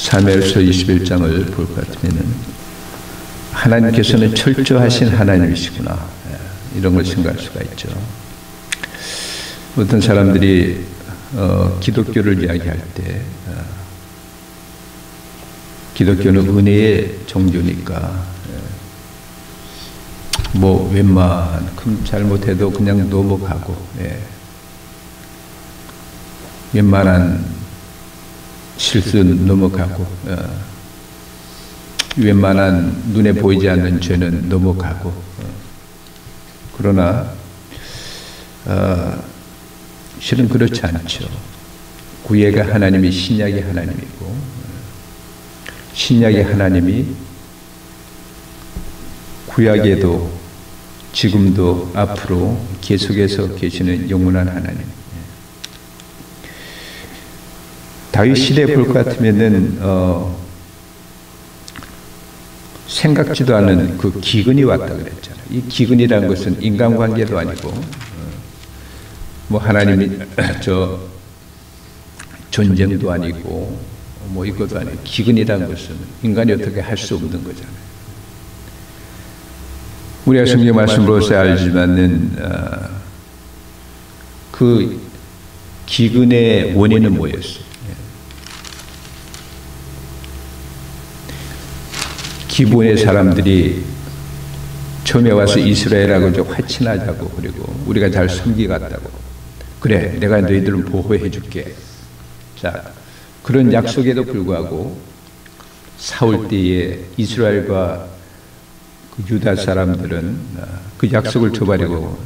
사무엘서 21장을 볼 것 같으면 하나님께서는 철저하신 하나님이시구나, 이런 걸 생각할 수가 있죠. 어떤 사람들이 기독교를 이야기할 때 기독교는 은혜의 종교니까 뭐 웬만큼 잘못해도 그냥 넘어가고, 웬만한 실수는 넘어가고, 웬만한 눈에 보이지 않는 죄는 넘어가고, 그러나 실은 그렇지 않죠. 구약의 하나님이 신약의 하나님이고, 신약의 하나님이 구약에도 지금도 앞으로 계속해서 계시는 영원한 하나님. 다윗 시대에 볼 것 같으면은 생각지도 않은 그 기근이 왔다 그랬잖아요. 이 기근이라는 것은 인간관계도 아니고 뭐 하나님이 전쟁도 아니고 뭐 이것도 아니고, 기근이라는 것은 인간이 어떻게 할 수 없는 거잖아요. 우리가 성경 말씀으로서 알지만은 그 기근의 원인은 뭐였어요? 기본의 사람들이 처음에 와서 이스라엘하고 좀 화친하자고, 그리고 우리가 잘 섬기겠다고, 그래 내가 너희들을 보호해 줄게. 자, 그런 약속에도 불구하고 싸울 때에 이스라엘과 그 유다 사람들은 그 약속을 저버리고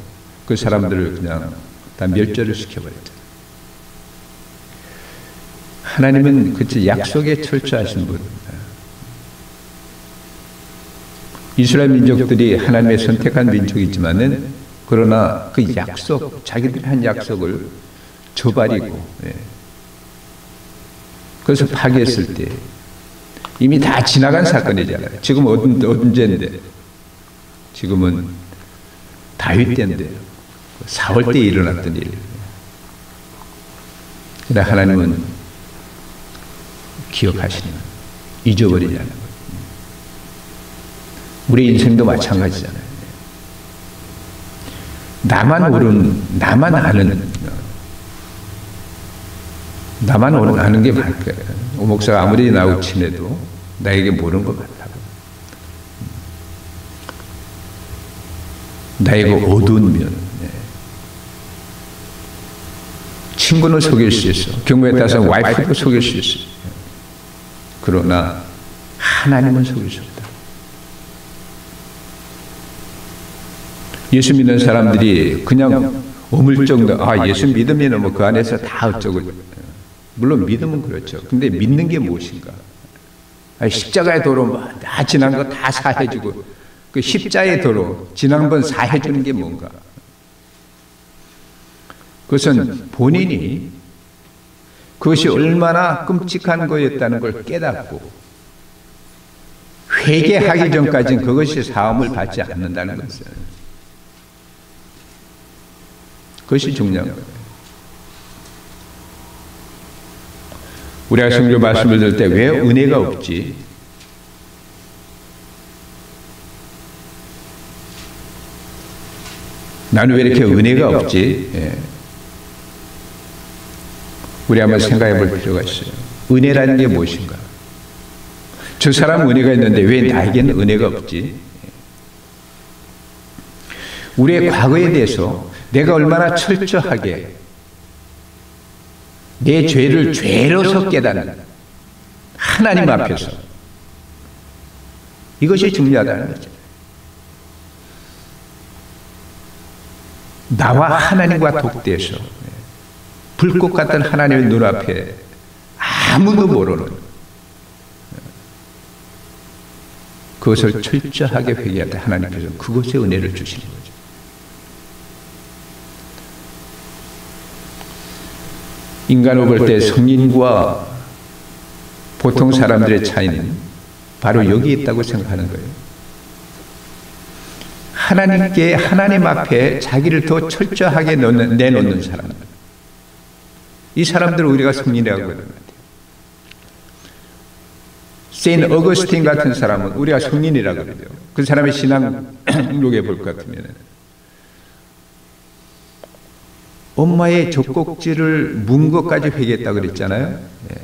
그 사람들을 그냥 다 멸절을 시켜버렸잖아요. 하나님은 그치 약속에 철저하신 분. 이스라엘 민족들이 하나님의 선택한 민족이지만은, 그러나 그 약속, 자기들이 한 약속을 저버리고, 그래서 파괴했을 때 이미 다 지나간 사건이잖아요. 지금 언제인데? 지금은 다윗 때인데, 사울 때 일어났던 일이에요. 근데 하나님은 기억하시는, 잊어버리지 않는 거예요. 우리 인생도 마찬가지잖아요. 나만 아는 게 맞게, 오 목사가 아무리 나하고 친해도 나에게 모르는 것 같다고. 나에게 어두운 면, 친구는 속일 수 있어. 경우에 따라서 와이프도 속일 수 있어. 그러나 하나님은 속일 수 없다. 예수 믿는 사람들이 그냥 어물쩍 예수 믿으면 뭐 그 안에서 다 어쩌고, 물론 믿음은 그렇죠. 근데 믿는 게 무엇인가? 십자가의 도로 다 지난 거 다 사해주고, 그 십자의 도로 지난번 사해주는 게 뭔가? 그것은 본인이 그것이 얼마나 끔찍한 거였다는 걸 깨닫고 회개하기 전까지는 그것이 사함을 받지 않는다는 것을. 그것이 중요한 거예요. 우리가 성경 말씀을 들을 때 왜 은혜가 없지? 나는 왜 이렇게 은혜가 없지? 우리 한번 생각해 볼 필요가 있어요. 은혜라는 게 무엇인가? 저 사람은 은혜가 있는데 왜 나에게는 은혜가 없지? 우리의 과거에 대해서 내가 얼마나 철저하게 내 죄를 죄로서 깨닫는, 하나님 앞에서, 이것이 중요하다는 거죠. 나와 하나님과 독대해서 불꽃 같은 하나님의 눈앞에 아무도 모르는 그것을 철저하게 회개할 때 하나님께서 그것에 은혜를 주시는 거죠. 인간을 볼 때 성인과 보통 사람들의 차이는 바로 여기 있다고 생각하는 거예요. 하나님 앞에 자기를 더 철저하게 내놓는 사람들. 이 사람들을 우리가 성인이라고 하는 것 같아요. 세인 어거스틴 같은 사람은 우리가 성인이라고 그러죠. 그 사람의 신앙록에 볼 것 같으면 엄마의 젖꼭지를 문 것까지 회개했다고 그랬잖아요. 예.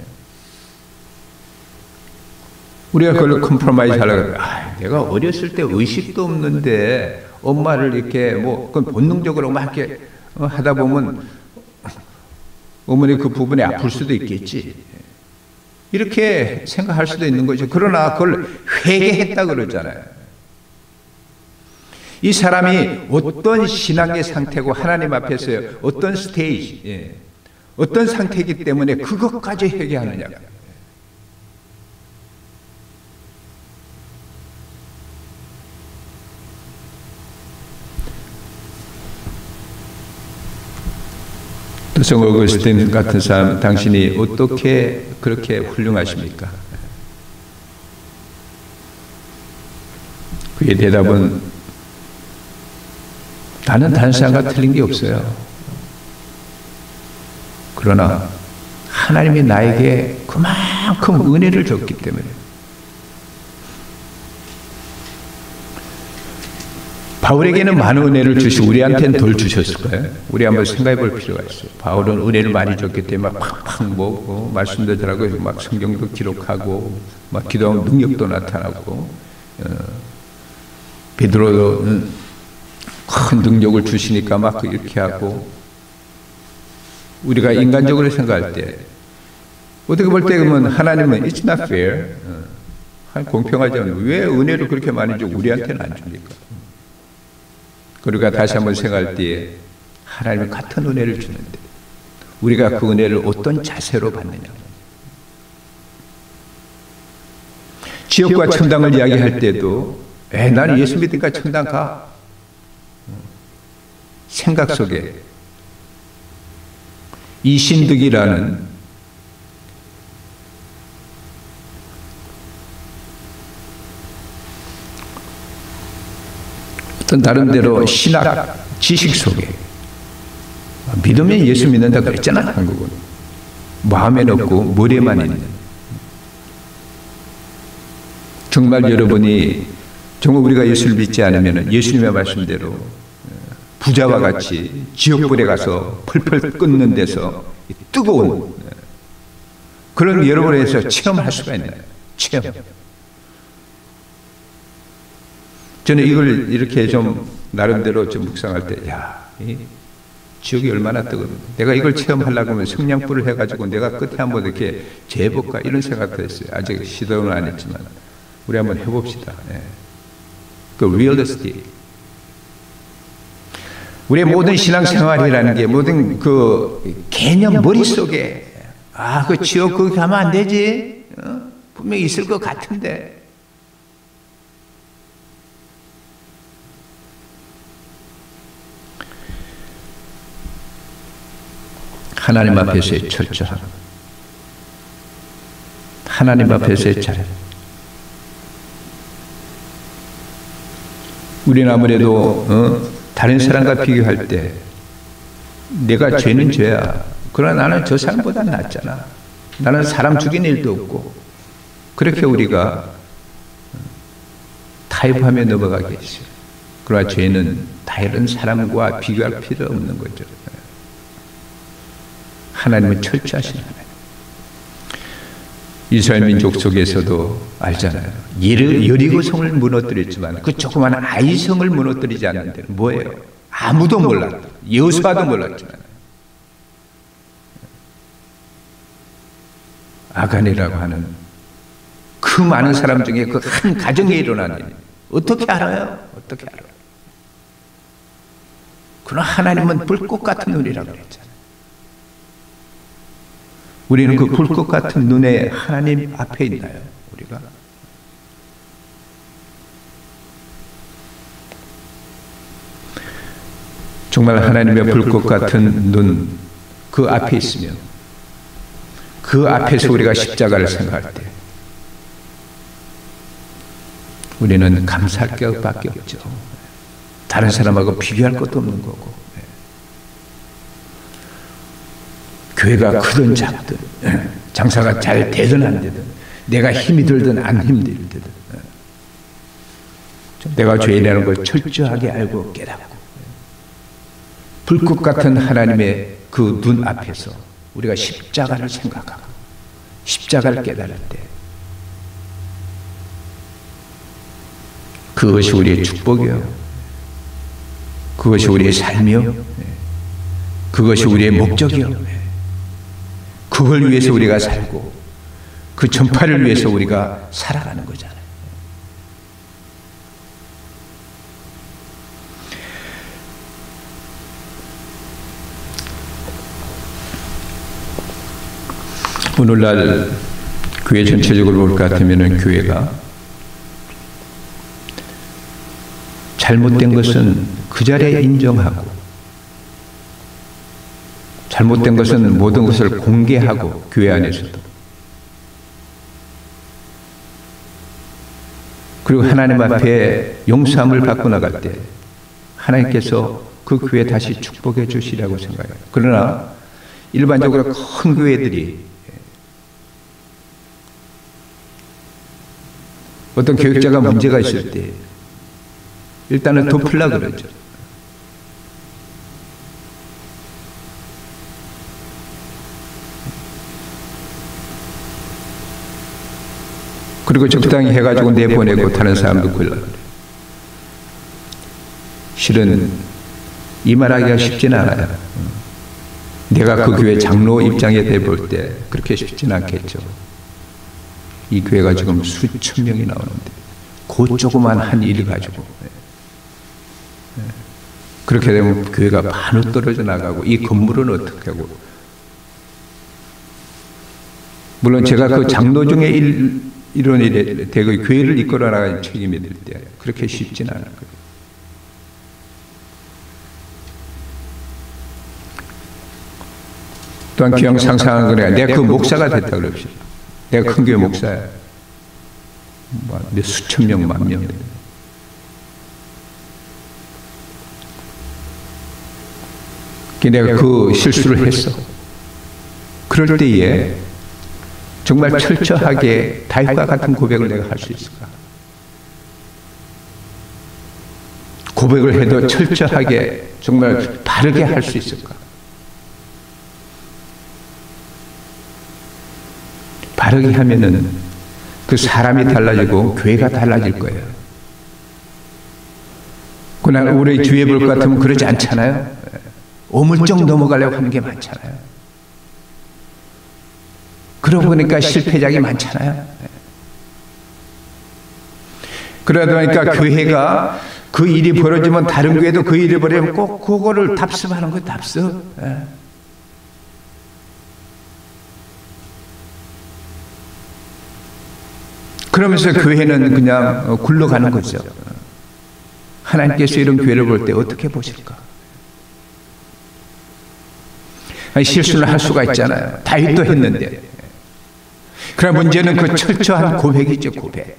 우리가 그걸 컴프로마이즈 하려고 내가 어렸을 때 의식도 없는데 엄마를 이렇게 그건 본능적으로 막 이렇게 하다 보면 어머니 그 부분에 아플 수도 있겠지. 이렇게 생각할 수도 있는 거죠. 그러나 그걸 회개했다 그러잖아요. 이 사람이 어떤 신앙의 상태고 하나님 앞에서요, 어떤 스테이지, 어떤 상태이기 때문에 그것까지 회개하느냐. 성 어거스틴 같은 사람, 당신이 어떻게 그렇게 훌륭하십니까? 그의 대답은 나는 다른 사람과 틀린 게 없어요. 그러나 하나님이 나에게 그만큼 은혜를 줬기 때문에. 바울에게는 많은 은혜를 주시고 우리한테는 덜 주셨을까요? 우리 한번 생각해 볼 필요가 있어요. 바울은 은혜를 많이 줬기 때문에 막 팍팍 말씀도 잘하고 막 성경도 기록하고 막 기도하면 능력도 나타나고 베드로도 큰 능력을 주시니까 막 이렇게 하고 우리가 인간적으로 생각할 때 어떻게 볼 때 그러면 하나님은 It's not fair. 공평하지 않아요. 왜 은혜를 그렇게 많이 주고 우리한테는 안 줍니까? 우리가 다시 한번 생각할 때에 하나님은 같은 은혜를 주는데 우리가 그 은혜를 어떤 자세로 받느냐. 지옥과 천당을 이야기할 때도 나는 예수 믿으니까 천당 가. 생각 속에 이신득이라는 어떤 나름대로 신학 지식 속에 믿으면 예수 믿는다 그랬잖아. 한국은 마음에 넣고 머리에만 있는. 정말 여러분이 정말 우리가 예수를 믿지 않으면 예수님의 말씀대로 부자와 같이 지옥불에 가서 펄펄 끓는 데서 뜨거운 그런 여러분에서 체험할 수가 있나요? 체험. 저는 이걸 이렇게 좀 나름대로 좀 묵상할 때, 이 지옥이 얼마나 뜨거워. 내가 이걸 체험하려고 하면 성냥불을 해가지고 내가 끝에 한번 이렇게 재볼까 이런 생각도 했어요. 아직 시도는 안 했지만 우리 한번 해봅시다. 그 리얼리스틱. 우리의 모든 신앙생활이라는 게 모든 그 개념 머릿속에 그 지옥 거기 가면 안 되지. 분명히 있을 것 같은데. 하나님 앞에서의 철저함, 하나님 앞에서의 잘함. 우리는 아무래도 다른 사람과 비교할 때 내가 죄는 죄야. 그러나 나는 저 사람보다 낫잖아. 나는 사람 죽인 일도 없고. 그렇게 우리가 타협하며 넘어가게 했어요. 그러나 죄는 다른 사람과 비교할 필요 없는 거죠. 하나님은 철저하신 하나님. 이스라엘 민족 속에서도 알잖아요. 여리고성을 무너뜨렸지만 그 조그마한 아이성을 무너뜨리지 않는 데는 뭐예요? 아무도 몰랐다. 여호수아도 몰랐지만 아간이라고 하는 그 많은 사람 중에 그 한 가정에 일어난 일 어떻게 알아요? 어떻게 알아요? 그러나 하나님은 불꽃 같은 눈이라고 그랬잖아요. 우리는 그 불꽃 같은 눈에 하나님 앞에 있나요? 우리가? 정말 하나님의 불꽃 같은 눈, 그 앞에 있으면 그 앞에서 우리가 십자가를 생각할 때 우리는 감사할 것밖에 없죠. 다른 사람하고 비교할 것도 없는 거고. 교회가 크든 작든 장사가 잘 되든 안 되든 내가 힘이 들든 안 힘들든 내가 죄인이라는 걸 철저하게 알고 깨닫고 불꽃 같은 하나님의 그 눈 앞에서 우리가 십자가를 생각하고 십자가를 깨달을 때 그것이 우리의 축복이요, 그것이 우리의 삶이요, 그것이 우리의 목적이요, 그걸 위해서 우리가 살고 그 전파를 위해서 우리가 살아가는 거잖아요. 오늘날 교회 전체적으로 볼 것 같으면 교회가 잘못된 것은 그 자리에 인정하고 잘못된 것은 모든 것을 공개하고 교회 안에서도 그리고 하나님 앞에 용서함을 받고 나갈 때 하나님께서 그 교회 다시 축복해 주시라고 생각해요. 그러나 일반적으로 큰 교회들이 어떤 교육자가 문제가 있을 때 일단은 덮으려고 그러죠. 그리고 적당히 해가지고 내보내고 다른 사람도 걸려고 그래요. 실은 이 말하기가 쉽진 않아요. 내가 그 교회 장로 입장에 대볼 때 그렇게 쉽진 않겠죠. 이 교회가 지금 수천 명이 나오는데 그 조그만 한 일 가지고 그렇게 되면 교회가 반으로 떨어져 나가고 이 건물은 어떻게 하고, 물론 제가 그 장로 중에 일원이 되고 교회를 이끌어 나가는 책임이 될 때 그렇게 쉽진 않을 거예요. 또한 그냥 상상하는 거냐, 내가 그 목사가 됐다 그럽시다. 내가 큰 교회 목사야. 몇 수천 명, 만 명. 내가 그 실수를 했어. 그럴 때에 정말 철저하게 다윗과 같은 고백을 내가 할 수 있을까? 고백을 해도 철저하게 정말 바르게 할 수 있을까? 바르게 하면은 그 사람이 달라지고 교회가 달라질 거예요. 그러나 우리 주위에 볼 것 같으면 그러지 않잖아요. 오물쩍 넘어가려고 하는 게 많잖아요. 그러고 보니까 실패작이 많잖아요. 그러다 보니까 교회가 그 일이 벌어지면 다른 교회도 그 일이 벌어지면 꼭 그거를 답습하는 거예요. 답습. 그러면서 교회는 그냥 굴러가는 거죠. 하나님께서 이런 교회를 볼 때 어떻게 보실까? 아니, 실수를 할 수가 있잖아요. 다윗도 했는데. 그러나 문제는 그 철저한 고백이죠. 고백.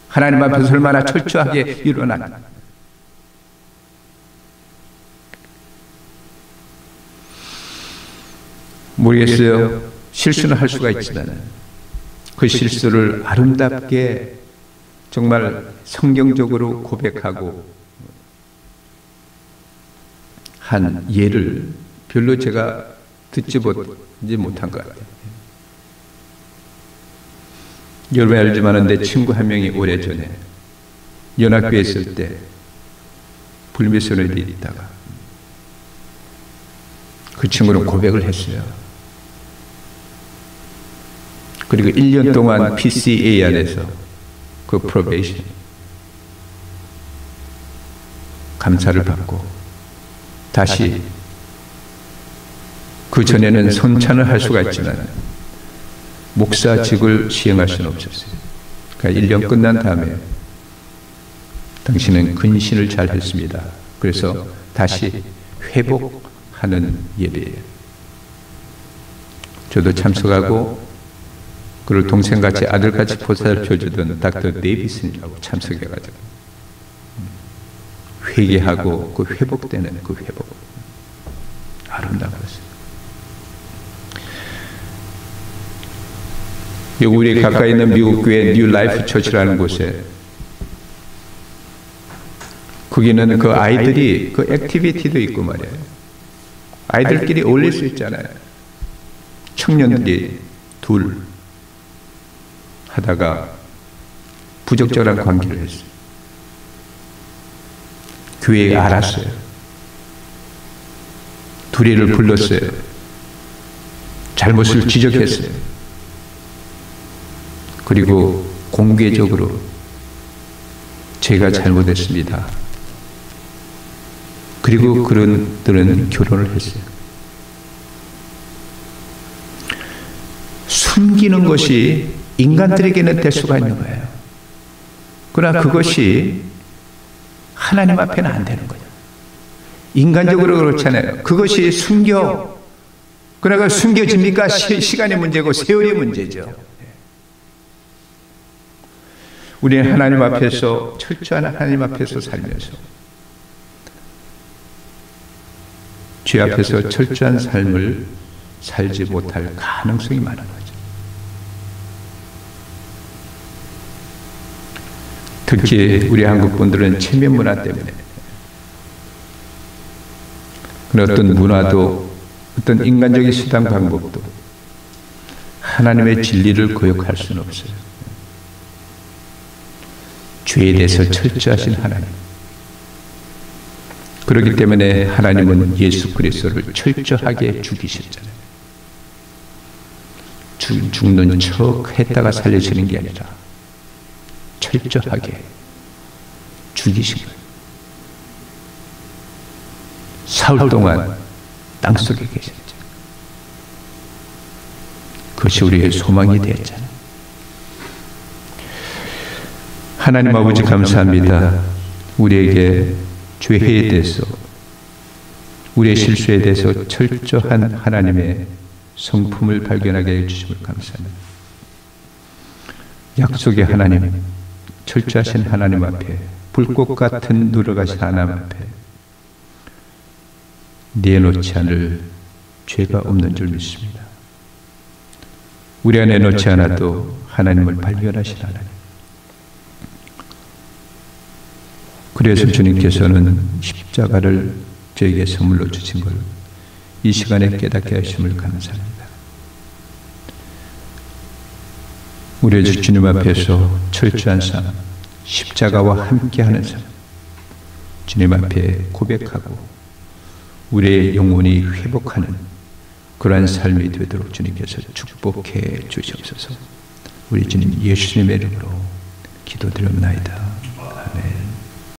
하나님 앞에서 얼마나 철저하게 일어나는. 모르겠어요. 실수는 할 수가 있지만 그 실수를 아름답게 정말 성경적으로 고백하고 한 예를 별로 제가 듣지 못한 것 같아요. 여러분이 알지만 내 친구 한 명이 오래전에 연합교회에 있을 때 불미선에 있다가 그 친구는 고백을 했어요. 그리고 1년 동안 PCA 안에서 그 프로베이션 감사를 받고 다시 그 전에는 선찬을 할 수가 있지만 목사직을 시행할 수는 없었어요. 그러니까 1년 끝난 다음에 당신은 근신을 잘 했습니다. 그래서 다시 회복하는 예배예요. 저도 참석하고 그를 동생같이 아들같이 보살펴주던 닥터 데이비슨이라고 참석해가지고 회개하고 그 회복되는 그 회복 아름다운 것입니다. 여기 우리 가까이 있는 미국 교회 뉴 라이프 처치라는 곳에 거기는 그 아이들이 그 액티비티도 있고 말이에요. 아이들끼리 어울릴 수 있잖아요. 청년들이 둘 하다가 부적절한 관계를 했어요. 교회가 알았어요. 둘이를 불렀어요. 잘못을 지적했어요. 그리고 공개적으로 제가 잘못했습니다. 그리고 그들은 결혼을 했어요. 숨기는 것이 인간들에게는 될 수가 있는 거예요. 그러나 그것이 하나님 앞에는 안 되는 거예요. 인간적으로 그렇잖아요. 그것이 그러나 숨겨집니까? 시간의 문제고 세월의 문제죠. 우리는 하나님 앞에서 철저한 하나님 앞에서 살면서 죄 앞에서 철저한 삶을 살지 못할 가능성이 많은 거죠. 특히 우리 한국 분들은 체면 문화 때문에 그런 어떤 문화도 어떤 인간적인 수단 방법도 하나님의 진리를 거역할 수는 없어요. 죄에 대해서 철저하신 하나님. 그렇기 때문에 하나님은 예수 그리스도를 철저하게 죽이셨잖아요. 죽는 척 했다가 살려지는 게 아니라 철저하게 죽이신 거예요. 사흘 동안 땅속에 계셨죠. 그것이 우리의 소망이 되었잖아요. 하나님 아버지 감사합니다. 우리에게 죄에 대해서 우리의 실수에 대해서 철저한 하나님의 성품을 발견하게 해주심을 감사합니다. 약속의 하나님, 철저하신 하나님 앞에 불꽃 같은 누러가신 하나님 앞에 내놓지 않을 죄가 없는 줄 믿습니다. 우리 안에 놓지 않아도 하나님을 발견하신 하나님. 그래서 주님께서는 십자가를 저에게 선물로 주신 걸 이 시간에 깨닫게 하심을 감사합니다. 우리 주님 앞에서 철저한 삶, 십자가와 함께하는 삶, 주님 앞에 고백하고 우리의 영혼이 회복하는 그러한 삶이 되도록 주님께서 축복해 주시옵소서. 우리 주님 예수님의 이름으로 기도드립니다. 아멘.